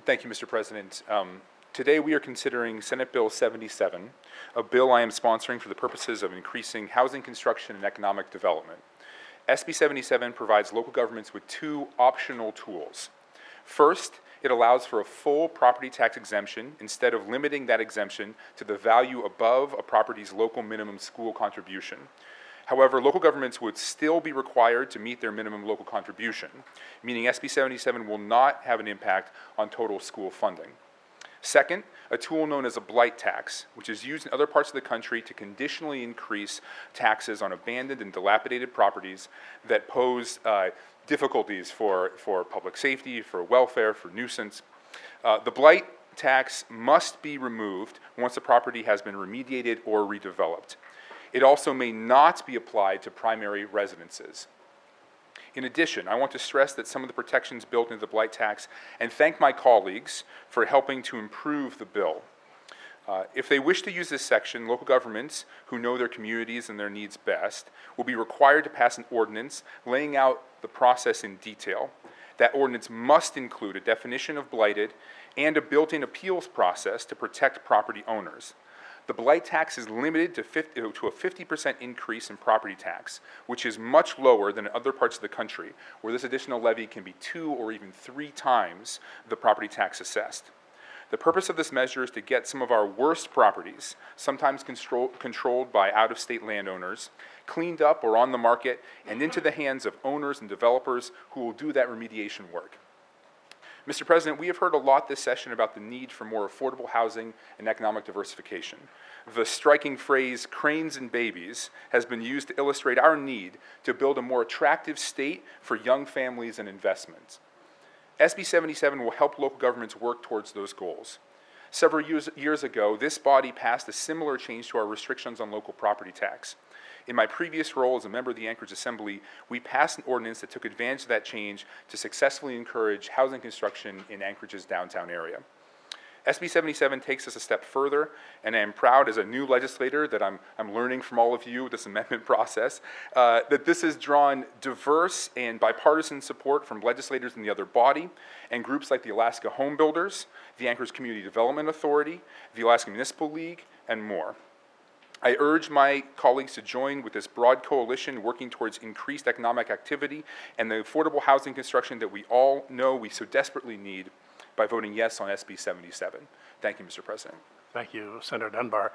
Thank you, Mr. President. Today we are considering Senate Bill 77, a bill I am sponsoring for the purposes of increasing housing construction and economic development. SB77 provides local governments with two optional tools. First, it allows for a full property tax exemption instead of limiting that exemption to the value above a property's local minimum school contribution. However, local governments would still be required to meet their minimum local contribution, meaning SB77 will not have an impact on total school funding. Second, a tool known as a blight tax, which is used in other parts of the country to conditionally increase taxes on abandoned and dilapidated properties that pose difficulties for public safety, for welfare, for nuisance. The blight tax must be removed once the property has been remediated or redeveloped. It also may not be applied to primary residences. In addition, I want to stress that some of the protections built into the blight tax and thank my colleagues for helping to improve the bill. If they wish to use this section, local governments who know their communities and their needs best will be required to pass an ordinance laying out the process in detail. That ordinance must include a definition of blighted and a built-in appeals process to protect property owners. The blight tax is limited to a 50% increase in property tax, which is much lower than in other parts of the country, where this additional levy can be 2 or even 3 times the property tax assessed. The purpose of this measure is to get some of our worst properties, sometimes controlled by out-of-state landowners, cleaned up or on the market and into the hands of owners and developers who will do that remediation work. Mr. President, we have heard a lot this session about the need for more affordable housing and economic diversification. The striking phrase, cranes and babies, has been used to illustrate our need to build a more attractive state for young families and investments. SB77 will help local governments work towards those goals. Several years ago, this body passed a similar change to our restrictions on local property tax. In my previous role as a member of the Anchorage Assembly, we passed an ordinance that took advantage of that change to successfully encourage housing construction in Anchorage's downtown area. SB77 takes us a step further, and I am proud as a new legislator that I'm learning from all of you this amendment process, that this has drawn diverse and bipartisan support from legislators in the other body and groups like the Alaska Home Builders, the Anchorage Community Development Authority, the Alaska Municipal League, and more. I urge my colleagues to join with this broad coalition working towards increased economic activity and the affordable housing construction that we all know we so desperately need by voting yes on SB 77. Thank you, Mr. President. Thank you, Senator Dunbar.